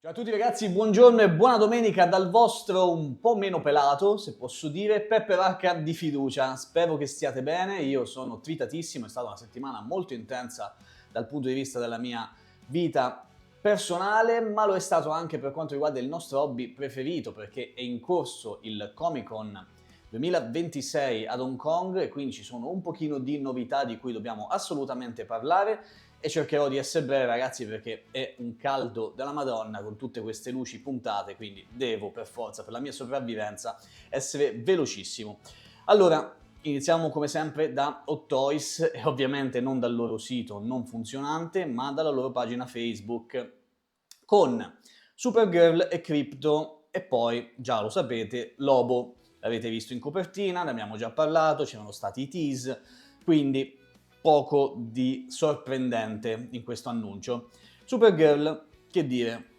Ciao a tutti ragazzi, buongiorno e buona domenica dal vostro un po' meno pelato, se posso dire, Peppe Vacca di fiducia. Spero che stiate bene, io sono tritatissimo, è stata una settimana molto intensa dal punto di vista della mia vita personale, ma lo è stato anche per quanto riguarda il nostro hobby preferito, perché è in corso il Comic Con 2026 ad Hong Kong e quindi ci sono un pochino di novità di cui dobbiamo assolutamente parlare. E cercherò di essere breve ragazzi perché è un caldo della Madonna con tutte queste luci puntate, quindi devo per forza, per la mia sopravvivenza, essere velocissimo. Allora, iniziamo come sempre da Hot Toys e ovviamente non dal loro sito non funzionante, ma dalla loro pagina Facebook con Supergirl e Crypto e poi, già lo sapete, Lobo. L'avete visto in copertina, ne abbiamo già parlato, c'erano stati i tease, quindi poco di sorprendente in questo annuncio. Supergirl, che dire,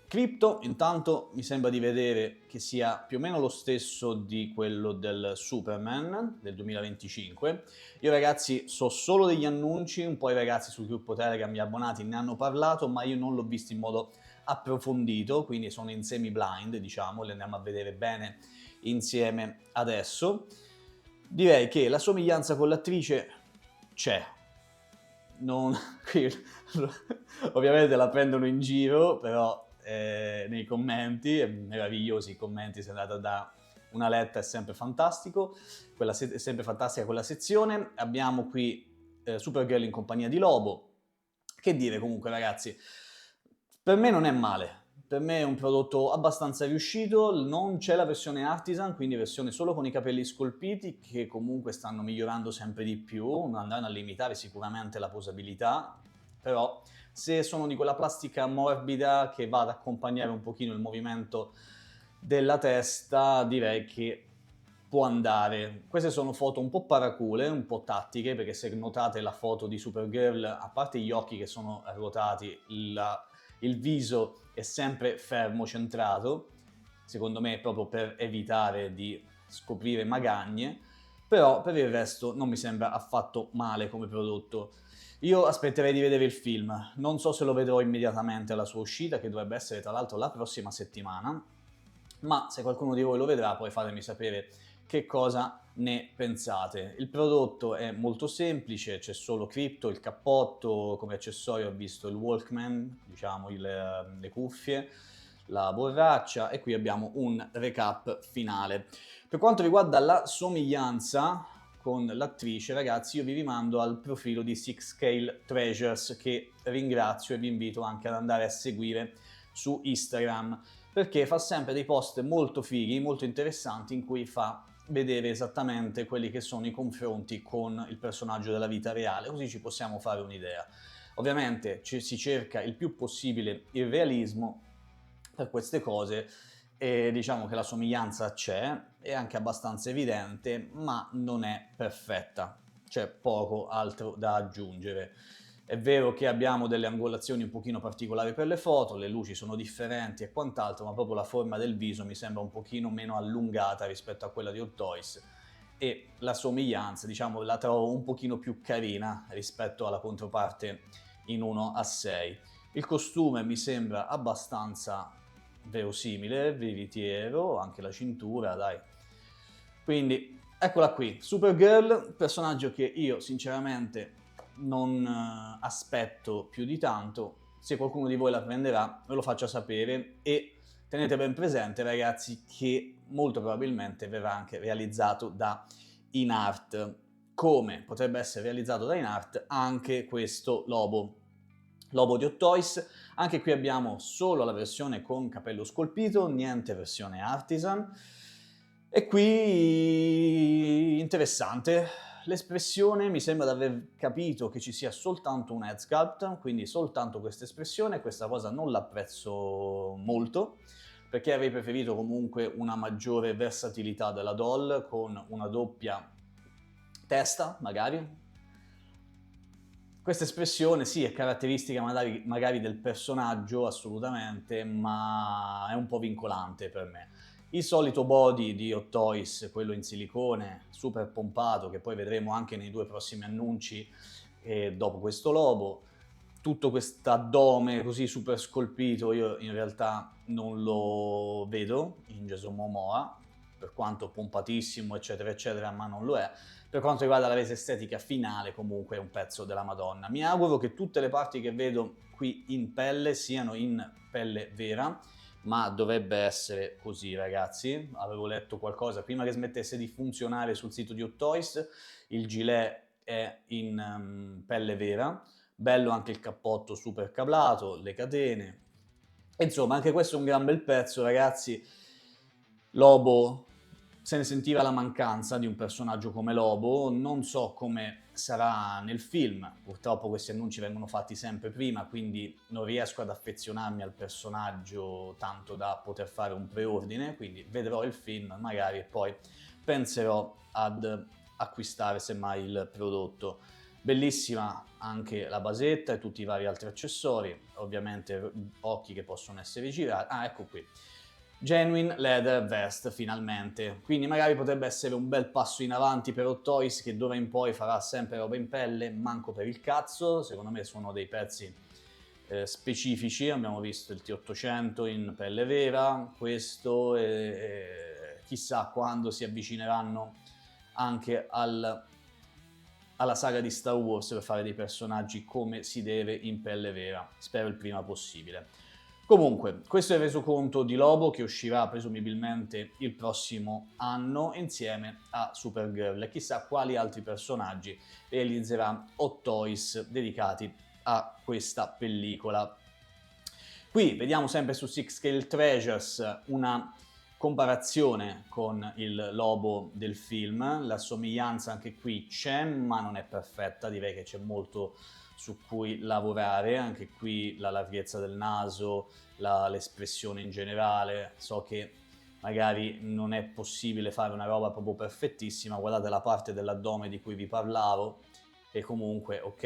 Crypto intanto mi sembra di vedere che sia più o meno lo stesso di quello del Superman del 2025. Io ragazzi so solo degli annunci, un po' i ragazzi sul gruppo Telegram, gli abbonati ne hanno parlato, ma io non l'ho visto in modo approfondito, quindi sono in semi-blind, diciamo, li andiamo a vedere bene insieme adesso. Direi che la somiglianza con l'attrice c'è. Non, qui, ovviamente la prendono in giro, però nei commenti, è meravigliosi i commenti, se andate a dare una letta è sempre fantastico, è sempre fantastica quella sezione. Abbiamo qui Supergirl in compagnia di Lobo. Che dire comunque ragazzi, per me non è male, per me è un prodotto abbastanza riuscito, non c'è la versione artisan, quindi versione solo con i capelli scolpiti, che comunque stanno migliorando sempre di più, andranno a limitare sicuramente la posabilità, però se sono di quella plastica morbida che va ad accompagnare un pochino il movimento della testa, direi che può andare. Queste sono foto un po' paracule, un po' tattiche, perché se notate la foto di Supergirl, a parte gli occhi che sono ruotati, il viso è sempre fermo, centrato, secondo me proprio per evitare di scoprire magagne, però per il resto non mi sembra affatto male come prodotto. Io aspetterei di vedere il film, non so se lo vedrò immediatamente alla sua uscita, che dovrebbe essere tra l'altro la prossima settimana, ma se qualcuno di voi lo vedrà poi fatemi sapere che cosa ne pensate. Il prodotto è molto semplice, c'è solo Crypto, il cappotto, come accessorio ho visto il Walkman, diciamo le cuffie, la borraccia e qui abbiamo un recap finale. Per quanto riguarda la somiglianza con l'attrice, ragazzi, io vi rimando al profilo di Six Scale Treasures che ringrazio e vi invito anche ad andare a seguire su Instagram perché fa sempre dei post molto fighi, molto interessanti in cui fa vedere esattamente quelli che sono i confronti con il personaggio della vita reale, così ci possiamo fare un'idea. Ovviamente si cerca il più possibile il realismo per queste cose e diciamo che la somiglianza c'è, è anche abbastanza evidente, ma non è perfetta, c'è poco altro da aggiungere. È vero che abbiamo delle angolazioni un pochino particolari per le foto, le luci sono differenti e quant'altro, ma proprio la forma del viso mi sembra un pochino meno allungata rispetto a quella di Hot Toys e la somiglianza, diciamo, la trovo un pochino più carina rispetto alla controparte in 1:6. Il costume mi sembra abbastanza verosimile, veritiero, anche la cintura, dai. Quindi eccola qui, Supergirl, personaggio che io sinceramente non aspetto più di tanto. Se qualcuno di voi la prenderà me lo faccia sapere e tenete ben presente ragazzi che molto probabilmente verrà anche realizzato da InArt, come potrebbe essere realizzato da InArt anche questo Lobo di Hot Toys. Anche qui abbiamo solo la versione con capello scolpito, niente versione artisan. E qui interessante, l'espressione mi sembra di aver capito che ci sia soltanto un head sculpt, quindi soltanto questa espressione, questa cosa non l'apprezzo molto, perché avrei preferito comunque una maggiore versatilità della doll con una doppia testa, magari. Questa espressione sì, è caratteristica magari del personaggio, assolutamente, ma è un po' vincolante per me. Il solito body di Hot Toys, quello in silicone, super pompato, che poi vedremo anche nei due prossimi annunci dopo questo lobo. tutto quest'addome così super scolpito io in realtà non lo vedo in Jason Momoa, per quanto pompatissimo eccetera eccetera, ma non lo è. Per quanto riguarda la resa estetica finale comunque è un pezzo della Madonna. Mi auguro che tutte le parti che vedo qui in pelle siano in pelle vera, ma dovrebbe essere così ragazzi. Avevo letto qualcosa prima che smettesse di funzionare sul sito di Hot Toys, il gilet è in pelle vera. Bello anche il cappotto super cablato, le catene. Insomma, anche questo è un gran bel pezzo, ragazzi. Lobo, se ne sentiva la mancanza di un personaggio come Lobo. Non so come sarà nel film. Purtroppo questi annunci vengono fatti sempre prima, quindi non riesco ad affezionarmi al personaggio tanto da poter fare un preordine. Quindi vedrò il film magari e poi penserò ad acquistare semmai il prodotto. Bellissima anche la basetta e tutti i vari altri accessori, ovviamente occhi che possono essere girati. Ah, ecco qui. Genuine Leather Vest, finalmente. Quindi magari potrebbe essere un bel passo in avanti per Hot Toys, che d'ora in poi farà sempre roba in pelle, manco per il cazzo. Secondo me sono dei pezzi specifici. Abbiamo visto il T800 in pelle vera, questo e chissà quando si avvicineranno anche alla saga di Star Wars per fare dei personaggi come si deve in pelle vera. Spero il prima possibile. Comunque, questo è il resoconto di Lobo che uscirà presumibilmente il prossimo anno insieme a Supergirl e chissà quali altri personaggi realizzerà Hot Toys dedicati a questa pellicola. Qui vediamo sempre su Six Scale Treasures una comparazione con il Lobo del film. La somiglianza anche qui c'è, ma non è perfetta, direi che c'è molto su cui lavorare, anche qui la larghezza del naso, l'espressione in generale. So che magari non è possibile fare una roba proprio perfettissima, guardate la parte dell'addome di cui vi parlavo e comunque ok,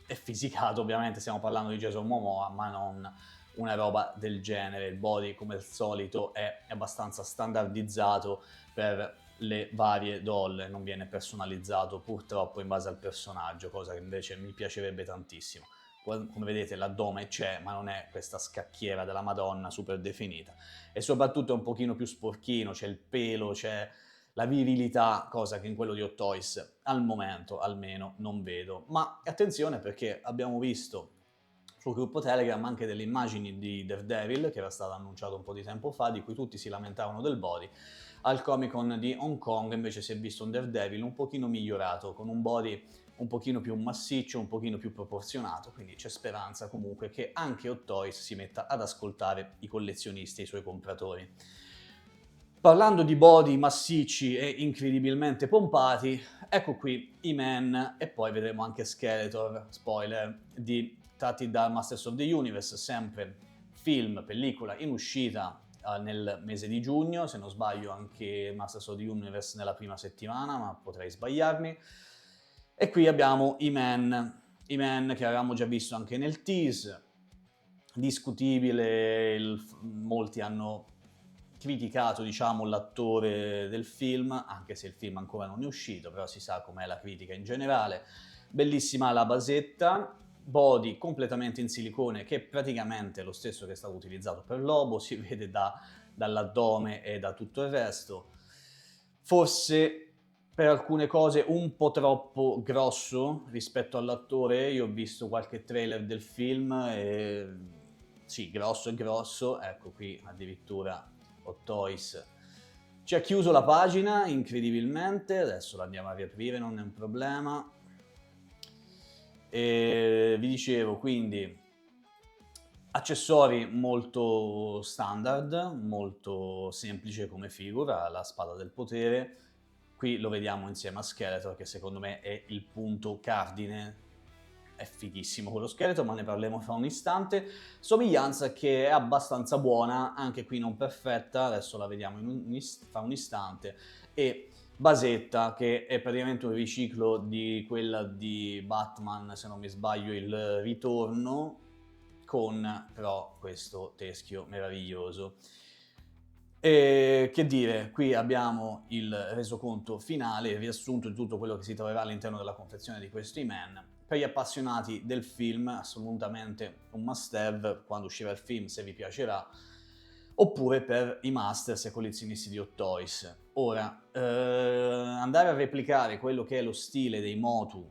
è fisicato, ovviamente stiamo parlando di Jason Momoa, ma non una roba del genere. Il body come al solito è abbastanza standardizzato per le varie doll, non viene personalizzato purtroppo in base al personaggio, cosa che invece mi piacerebbe tantissimo. Come vedete l'addome c'è, ma non è questa scacchiera della Madonna super definita. E soprattutto è un pochino più sporchino, c'è il pelo, c'è la virilità, cosa che in quello di Hot Toys al momento almeno non vedo. Ma attenzione perché abbiamo visto sul gruppo Telegram anche delle immagini di Daredevil, che era stato annunciato un po' di tempo fa, di cui tutti si lamentavano del body. Al Comic Con di Hong Kong invece si è visto un Daredevil un pochino migliorato, con un body un pochino più massiccio, un pochino più proporzionato, quindi c'è speranza comunque che anche Hot Toys si metta ad ascoltare i collezionisti e i suoi compratori. Parlando di body massicci e incredibilmente pompati, ecco qui I-Man e poi vedremo anche Skeletor, spoiler, tratti da Masters of the Universe, sempre film, pellicola in uscita nel mese di giugno, se non sbaglio anche Masters of the Universe nella prima settimana, ma potrei sbagliarmi. E qui abbiamo I-Man che avevamo già visto anche nel tease, discutibile, molti hanno criticato, diciamo, l'attore del film, anche se il film ancora non è uscito, però si sa com'è la critica in generale. Bellissima la basetta, body completamente in silicone, che è praticamente lo stesso che è stato utilizzato per Lobo, si vede dall'addome e da tutto il resto. Forse per alcune cose un po' troppo grosso rispetto all'attore. Io ho visto qualche trailer del film e sì, grosso è grosso, ecco qui addirittura Hot Toys ci ha chiuso la pagina incredibilmente, adesso la andiamo a riaprire, non è un problema. E vi dicevo, quindi accessori molto standard, molto semplice come figura, la spada del potere. Qui lo vediamo insieme a Skeletor, che secondo me è il punto cardine. È fighissimo quello scheletro, ma ne parleremo fra un istante. Somiglianza che è abbastanza buona, anche qui non perfetta, adesso la vediamo fra un istante. E basetta, che è praticamente un riciclo di quella di Batman, se non mi sbaglio, il ritorno, con però questo teschio meraviglioso. E che dire, qui abbiamo il resoconto finale, il riassunto di tutto quello che si troverà all'interno della confezione di questo I-Man. per gli appassionati del film, assolutamente un must have quando uscirà il film, se vi piacerà, oppure per i masters e collezionisti di Hot Toys. Ora, andare a replicare quello che è lo stile dei Motu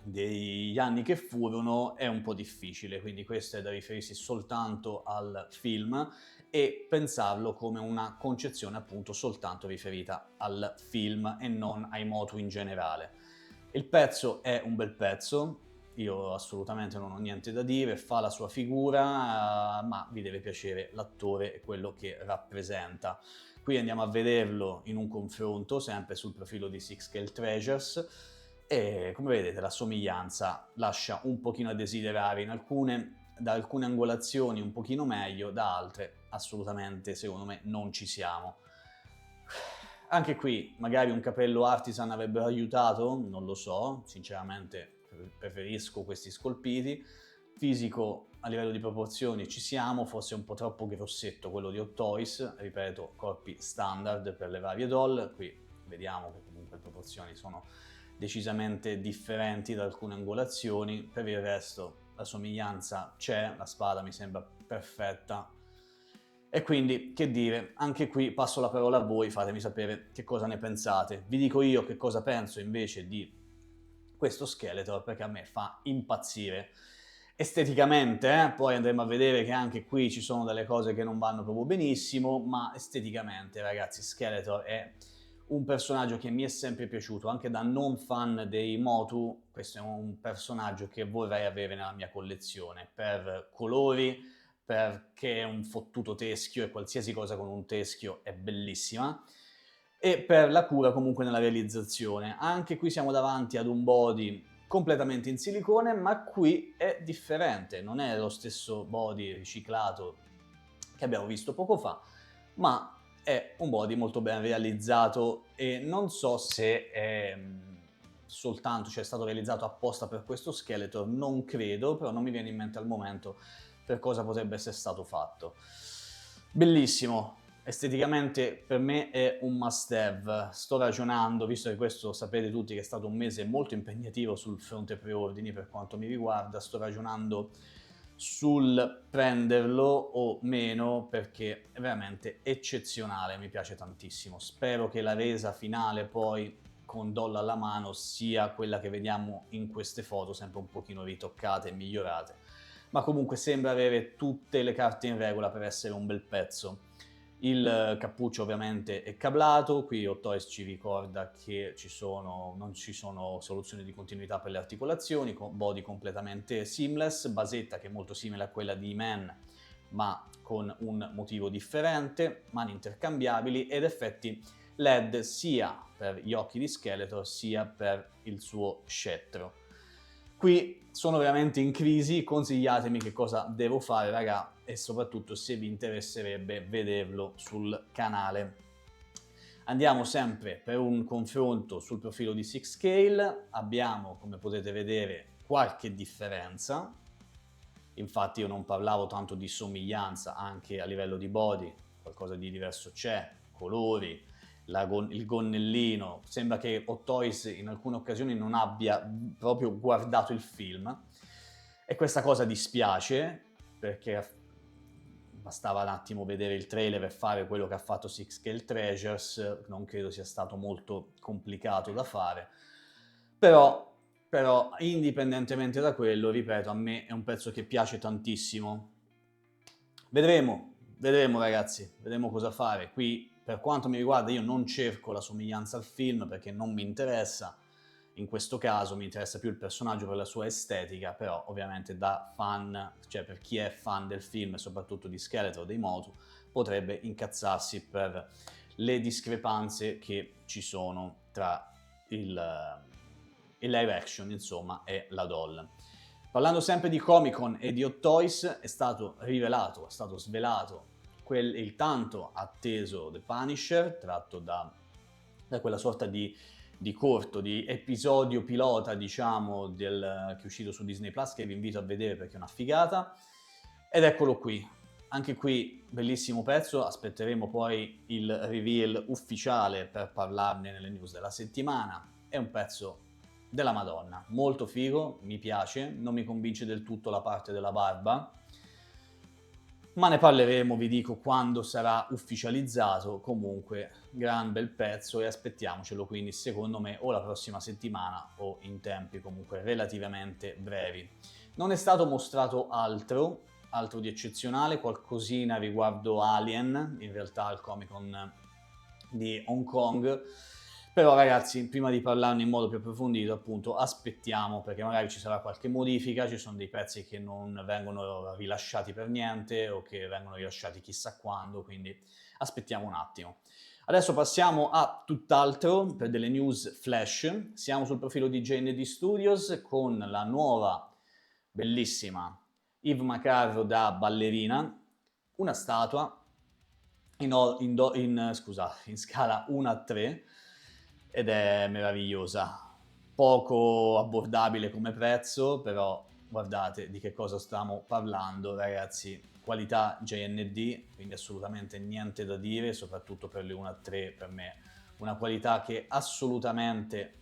degli anni che furono è un po' difficile, quindi questo è da riferirsi soltanto al film e pensarlo come una concezione appunto soltanto riferita al film e non ai Motu in generale. Il pezzo è un bel pezzo, io assolutamente non ho niente da dire, fa la sua figura, ma vi deve piacere l'attore e quello che rappresenta. Qui andiamo a vederlo in un confronto, sempre sul profilo di Six Scale Treasures, e come vedete la somiglianza lascia un pochino a desiderare, da alcune angolazioni un pochino meglio, da altre assolutamente secondo me non ci siamo. Anche qui magari un capello artisan avrebbe aiutato, non lo so, sinceramente preferisco questi scolpiti. Fisico a livello di proporzioni ci siamo, forse un po' troppo grossetto quello di Hot Toys, ripeto, corpi standard per le varie doll, qui vediamo che comunque le proporzioni sono decisamente differenti da alcune angolazioni, per il resto la somiglianza c'è, la spada mi sembra perfetta. E quindi, che dire, anche qui passo la parola a voi, fatemi sapere che cosa ne pensate. Vi dico io che cosa penso invece di questo Skeletor, perché a me fa impazzire. Esteticamente, poi andremo a vedere che anche qui ci sono delle cose che non vanno proprio benissimo, ma esteticamente, ragazzi, Skeletor è un personaggio che mi è sempre piaciuto, anche da non fan dei Motu. Questo è un personaggio che vorrei avere nella mia collezione, per colori, perché è un fottuto teschio e qualsiasi cosa con un teschio è bellissima, e per la cura comunque nella realizzazione. Anche qui siamo davanti ad un body completamente in silicone, ma qui è differente, non è lo stesso body riciclato che abbiamo visto poco fa, ma è un body molto ben realizzato e non so se è soltanto, cioè è stato realizzato apposta per questo Skeletor, non credo, però non mi viene in mente al momento per cosa potrebbe essere stato fatto. Bellissimo, esteticamente per me è un must have. Sto ragionando, visto che questo sapete tutti che è stato un mese molto impegnativo sul fronte preordini per quanto mi riguarda, sto ragionando sul prenderlo o meno perché è veramente eccezionale, mi piace tantissimo. Spero che la resa finale poi con doll alla mano sia quella che vediamo in queste foto, sempre un pochino ritoccate e migliorate, ma comunque sembra avere tutte le carte in regola per essere un bel pezzo. Il cappuccio ovviamente è cablato, qui Hot Toys ci ricorda che non ci sono soluzioni di continuità per le articolazioni, con body completamente seamless, basetta che è molto simile a quella di Man, ma con un motivo differente, mani intercambiabili ed effetti LED sia per gli occhi di Skeletor sia per il suo scettro. Qui sono veramente in crisi, consigliatemi che cosa devo fare, raga, e soprattutto se vi interesserebbe vederlo sul canale. Andiamo sempre per un confronto sul profilo di Six Scale, abbiamo, come potete vedere, qualche differenza. Infatti io non parlavo tanto di somiglianza, anche a livello di body qualcosa di diverso c'è, colori, il gonnellino, sembra che Hot Toys in alcune occasioni non abbia proprio guardato il film e questa cosa dispiace perché bastava un attimo vedere il trailer per fare quello che ha fatto Six Scale Treasures, non credo sia stato molto complicato da fare, però indipendentemente da quello, ripeto, a me è un pezzo che piace tantissimo. Vedremo ragazzi, vedremo cosa fare. Qui per quanto mi riguarda io non cerco la somiglianza al film perché non mi interessa, in questo caso mi interessa più il personaggio per la sua estetica, però ovviamente da fan, cioè per chi è fan del film e soprattutto di Skeletor dei Motu, potrebbe incazzarsi per le discrepanze che ci sono tra il live action insomma e la doll. Parlando sempre di Comic Con e di Hot Toys, è stato rivelato, è stato svelato il tanto atteso The Punisher, tratto da quella sorta di corto, di episodio pilota, diciamo, che è uscito su Disney Plus, che vi invito a vedere perché è una figata. Ed eccolo qui. Anche qui, bellissimo pezzo, aspetteremo poi il reveal ufficiale per parlarne nelle news della settimana. È un pezzo della Madonna, molto figo, mi piace, non mi convince del tutto la parte della barba, ma ne parleremo, vi dico, quando sarà ufficializzato. Comunque, gran bel pezzo e aspettiamocelo quindi secondo me o la prossima settimana o in tempi comunque relativamente brevi. Non è stato mostrato altro di eccezionale, qualcosina riguardo Alien, in realtà al Comic Con di Hong Kong, però ragazzi, prima di parlarne in modo più approfondito, appunto, aspettiamo, perché magari ci sarà qualche modifica, ci sono dei pezzi che non vengono rilasciati per niente o che vengono rilasciati chissà quando, quindi aspettiamo un attimo. Adesso passiamo a tutt'altro, per delle news flash. Siamo sul profilo di JND Studios con la nuova, bellissima Eve Macarro da ballerina, una statua in scala 1:3 ed è meravigliosa. Poco abbordabile come prezzo, però guardate di che cosa stiamo parlando, ragazzi. Qualità JND, quindi assolutamente niente da dire, soprattutto per le 1:3 per me. Una qualità che assolutamente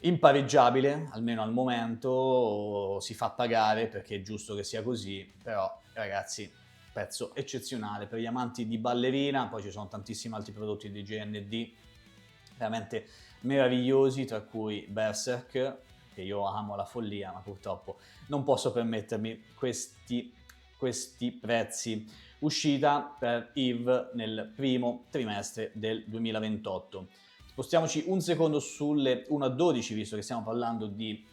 impareggiabile, almeno al momento, si fa pagare perché è giusto che sia così, però ragazzi, pezzo eccezionale per gli amanti di ballerina. Poi ci sono tantissimi altri prodotti di JND veramente meravigliosi, tra cui Berserk, che io amo alla follia, ma purtroppo non posso permettermi questi prezzi. Uscita per Eve nel primo trimestre del 2028. Spostiamoci un secondo sulle 1:12, visto che stiamo parlando di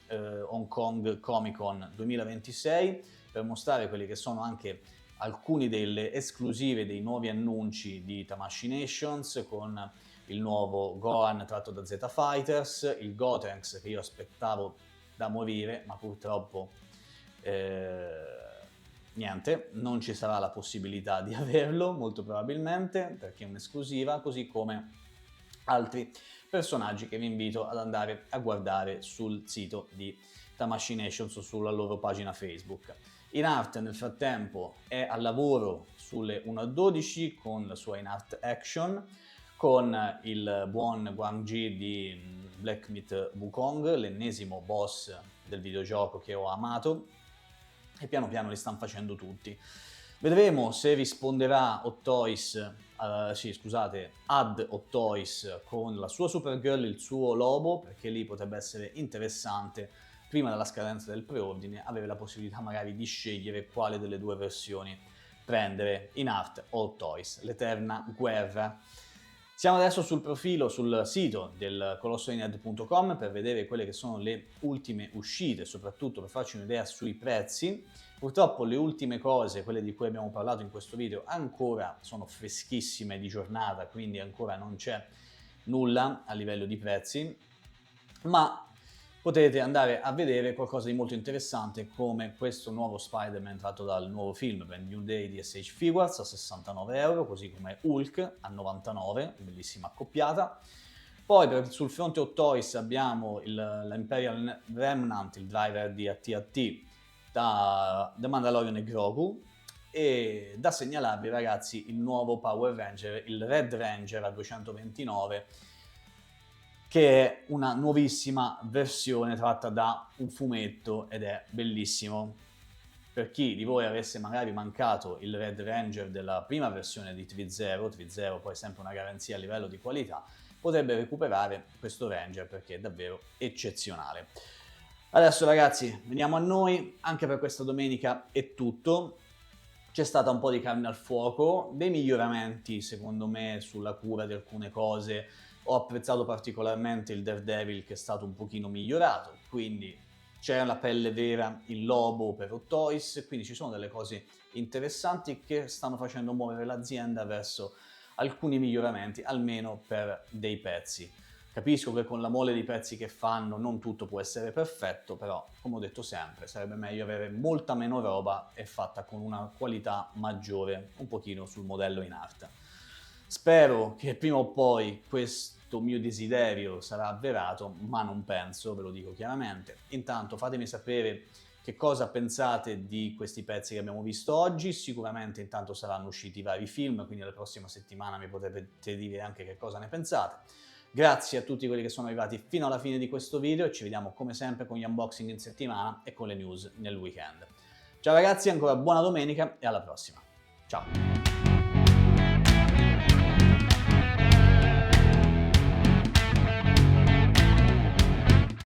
Hong Kong Comic Con 2026, per mostrare quelli che sono anche alcuni delle esclusive dei nuovi annunci di Tamashii Nations, con il nuovo Gohan tratto da Z Fighters, il Gotenks che io aspettavo da morire, ma purtroppo niente, non ci sarà la possibilità di averlo, molto probabilmente, perché è un'esclusiva, così come altri personaggi che vi invito ad andare a guardare sul sito di Tamashii Nations o sulla loro pagina Facebook. InArt nel frattempo è al lavoro sulle 1:12 con la sua InArt Action, con il buon Guangxi di Black Myth Wukong, l'ennesimo boss del videogioco che ho amato, e piano piano li stanno facendo tutti. Vedremo se risponderà Hot Toys, ad Hot Toys con la sua Supergirl, il suo Lobo, perché lì potrebbe essere interessante, prima della scadenza del preordine, avere la possibilità magari di scegliere quale delle due versioni prendere, InArt o Hot Toys, l'eterna guerra. Siamo adesso sul profilo, sul sito del colossodinerd.com per vedere quelle che sono le ultime uscite, soprattutto per farci un'idea sui prezzi. Purtroppo le ultime cose, quelle di cui abbiamo parlato in questo video, ancora sono freschissime di giornata, quindi ancora non c'è nulla a livello di prezzi, ma potete andare a vedere qualcosa di molto interessante come questo nuovo Spider-Man tratto dal nuovo film Brand New Day di SH Figuarts a 69 euro, così come Hulk a 99, bellissima accoppiata. Poi sul fronte Hot Toys abbiamo l'Imperial Remnant, il driver di AT-AT da The Mandalorian e Grogu, e da segnalarvi ragazzi il nuovo Power Ranger, il Red Ranger a 229, che è una nuovissima versione tratta da un fumetto ed è bellissimo. Per chi di voi avesse magari mancato il Red Ranger della prima versione di 3.0, poi sempre una garanzia a livello di qualità, potrebbe recuperare questo Ranger perché è davvero eccezionale. Adesso ragazzi, veniamo a noi, anche per questa domenica è tutto. C'è stata un po' di carne al fuoco, dei miglioramenti secondo me sulla cura di alcune cose. Ho apprezzato particolarmente il Daredevil che è stato un pochino migliorato, quindi c'è la pelle vera, il lobo per Hot Toys, quindi ci sono delle cose interessanti che stanno facendo muovere l'azienda verso alcuni miglioramenti, almeno per dei pezzi. Capisco che con la mole di pezzi che fanno non tutto può essere perfetto, però come ho detto sempre sarebbe meglio avere molta meno roba e fatta con una qualità maggiore, un pochino sul modello InArt. Spero che prima o poi questo mio desiderio sarà avverato, ma non penso, ve lo dico chiaramente. Intanto fatemi sapere che cosa pensate di questi pezzi che abbiamo visto oggi. Sicuramente intanto saranno usciti vari film, quindi la prossima settimana mi potrete dire anche che cosa ne pensate. Grazie a tutti quelli che sono arrivati fino alla fine di questo video e ci vediamo come sempre con gli unboxing in settimana e con le news nel weekend. Ciao ragazzi, ancora buona domenica e alla prossima. Ciao!